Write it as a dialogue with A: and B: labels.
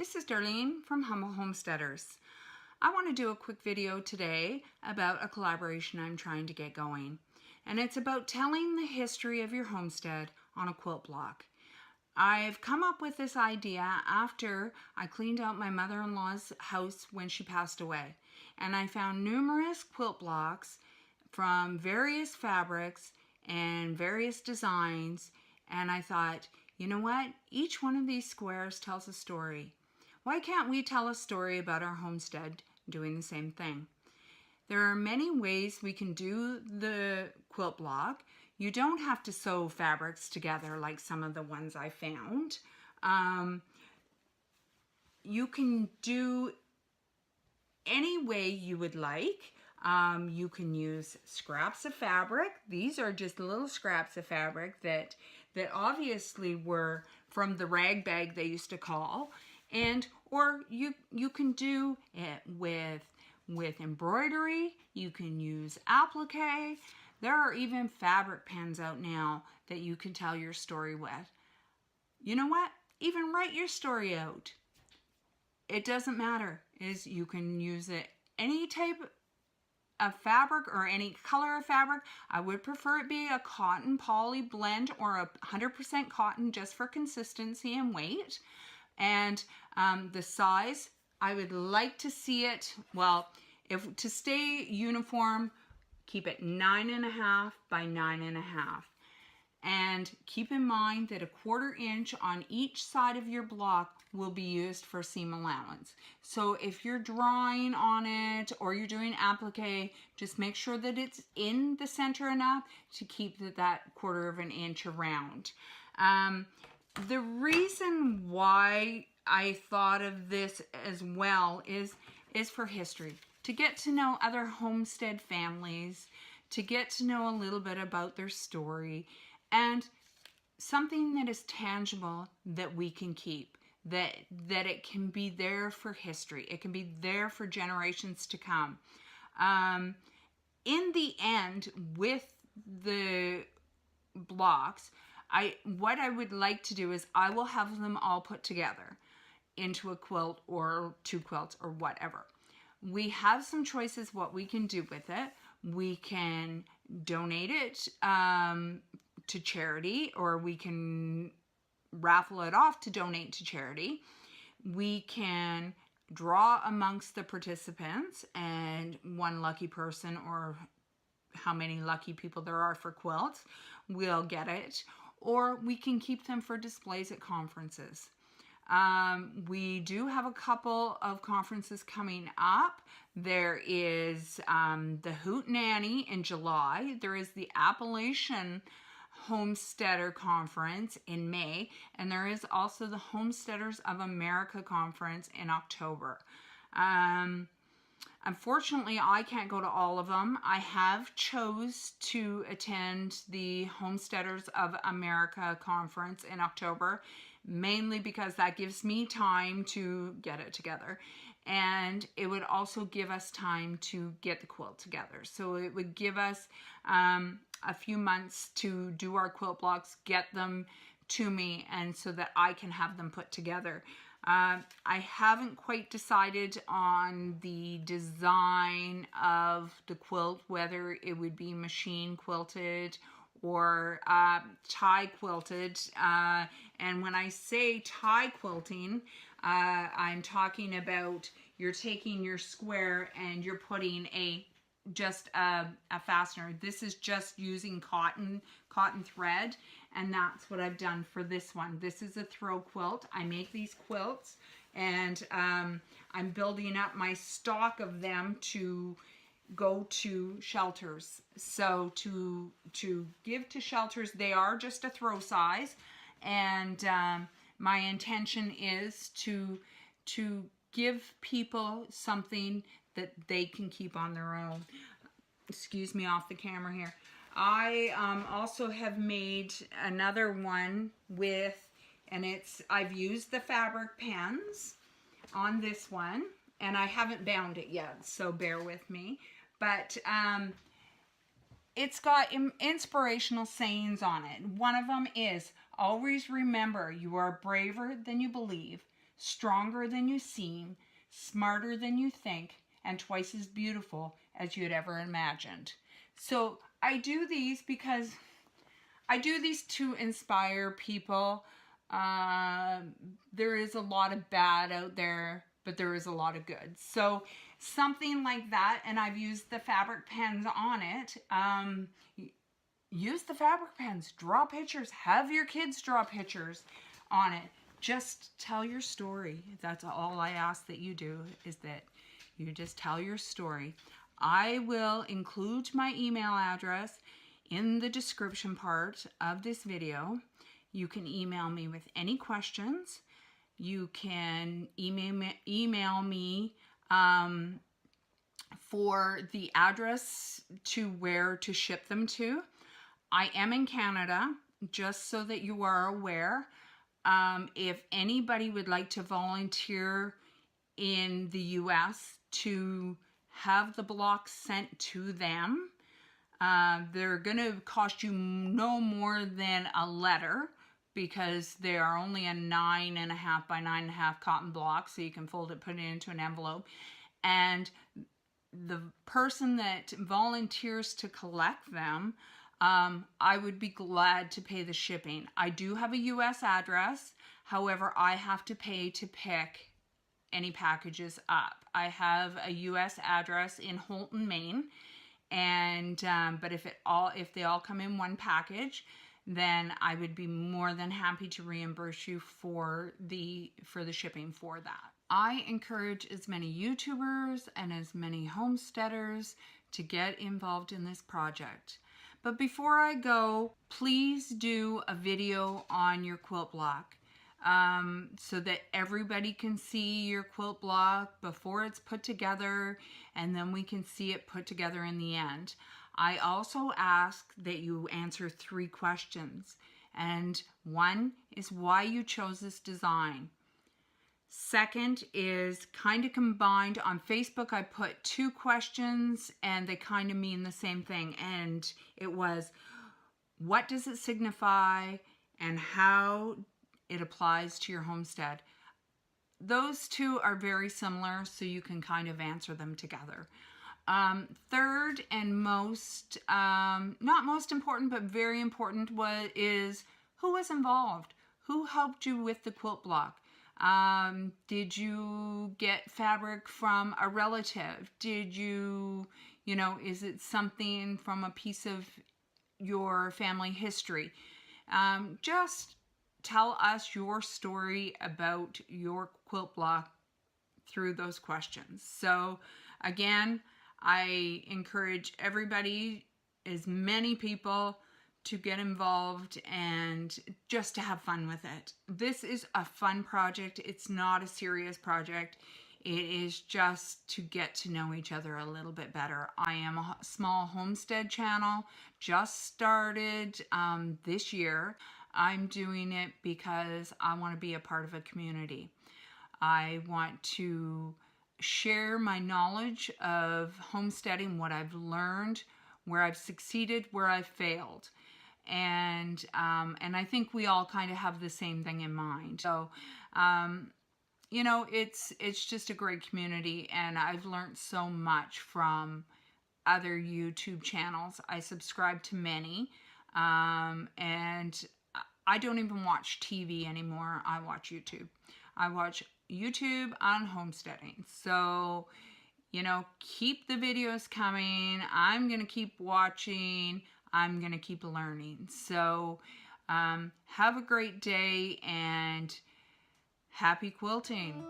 A: this is Darlene from Humble Homesteaders. I want to do a quick video today about a collaboration I'm trying to get going. And it's about telling the history of your homestead on a quilt block. I've come up with this idea after I cleaned out my mother-in-law's house when she passed away. And I found numerous quilt blocks from various fabrics and various designs, and I thought, you know what? Each one of these squares tells a story. Why can't we tell a story about our homestead doing the same thing? There are many ways we can do the quilt block. You don't have to sew fabrics together like some of the ones I found. You can do any way you would like. You can use scraps of fabric. These are just little scraps of fabric that obviously were from the rag bag they used to call, or you can do it with embroidery. You can use applique. There are even fabric pens out now that you can tell your story with. You know what? Even write your story out. It doesn't matter. You can use it any type of fabric or any color of fabric. I would prefer it be a cotton poly blend or 100% cotton just for consistency and weight. And the size, I would like to see it, well, to stay uniform, keep it 9.5 by 9.5. And keep in mind that a 1/4 inch on each side of your block will be used for seam allowance. So if you're drawing on it or you're doing applique, just make sure that it's in the center enough to keep that 1/4 inch around. The reason why I thought of this as well is for history. To get to know other homestead families, to get to know a little bit about their story, and something that is tangible that we can keep, that it can be there for history. It can be there for generations to come. In the end, with the blocks, what I would like to do is I will have them all put together into a quilt or 2 quilts or whatever. We have some choices what we can do with it. We can donate it to charity, or we can raffle it off to donate to charity. We can draw amongst the participants, and one lucky person, or how many lucky people there are for quilts, will get it. Or we can keep them for displays at conferences. We do have a couple of conferences coming up. There is the Hoot Nanny in July. There is the Appalachian Homesteader Conference in May, and there is also the Homesteaders of America Conference in October. Unfortunately, I can't go to all of them. I have chose to attend the Homesteaders of America Conference in October, mainly because that gives me time to get it together. And it would also give us time to get the quilt together. So it would give us a few months to do our quilt blocks, get them to me, and so that I can have them put together. I haven't quite decided on the design of the quilt, whether it would be machine quilted or tie quilted. And when I say tie quilting, I'm talking about you're taking your square and you're putting just a fastener. This is just using cotton thread, and that's what I've done for this one. This is a throw quilt. I make these quilts, and I'm building up my stock of them to go to shelters. So to give to shelters, they are just a throw size, and my intention is to give people something that they can keep on their own. Excuse me off the camera here. I also have made another one I've used the fabric pens on this one, and I haven't bound it yet, so bear with me. But it's got inspirational sayings on it. One of them is, always remember you are braver than you believe. stronger than you seem, smarter than you think, and twice as beautiful as you'd ever imagined. So I do these because I do these to inspire people. There is a lot of bad out there, but there is a lot of good. So something like that, and I've used the fabric pens on it. Use the fabric pens, draw pictures, have your kids draw pictures on it. Just tell your story. That's all I ask that you do, is that you just tell your story. I will include my email address in the description part of this video. You can email me with any questions. You can email me for the address to where to ship them to. I am in Canada, just so that you are aware. If anybody would like to volunteer in the US to have the blocks sent to them, they're going to cost you no more than a letter, because they are only a 9.5 by 9.5 cotton block, so you can fold it, put it into an envelope. And the person that volunteers to collect them, I would be glad to pay the shipping. I do have a US address. However, I have to pay to pick any packages up. I have a US address in Holton, Maine, and but if they all come in one package, then I would be more than happy to reimburse you for the shipping for that. I encourage as many YouTubers and as many homesteaders to get involved in this project. But before I go, please do a video on your quilt block, so that everybody can see your quilt block before it's put together, and then we can see it put together in the end. I also ask that you answer 3 questions. And one is why you chose this design. Second is kind of combined. On Facebook, I put 2 questions and they kind of mean the same thing. And it was, what does it signify and how it applies to your homestead? Those 2 are very similar, so you can kind of answer them together. Third and most, not most important, but very important, is who was involved? Who helped you with the quilt block? Did you get fabric from a relative? Did you, is it something from a piece of your family history? Just tell us your story about your quilt block through those questions. So again, I encourage everybody, as many people, to get involved and just to have fun with it. This is a fun project. It's not a serious project. It is just to get to know each other a little bit better. I am a small homestead channel, just started this year. I'm doing it because I want to be a part of a community. I want to share my knowledge of homesteading, what I've learned, where I've succeeded, where I've failed. And I think we all kind of have the same thing in mind. So, it's just a great community, and I've learned so much from other YouTube channels. I subscribe to many, and I don't even watch TV anymore. I watch YouTube. I watch YouTube on homesteading. So, keep the videos coming. I'm going to keep watching. I'm going to keep learning. So, have a great day and happy quilting.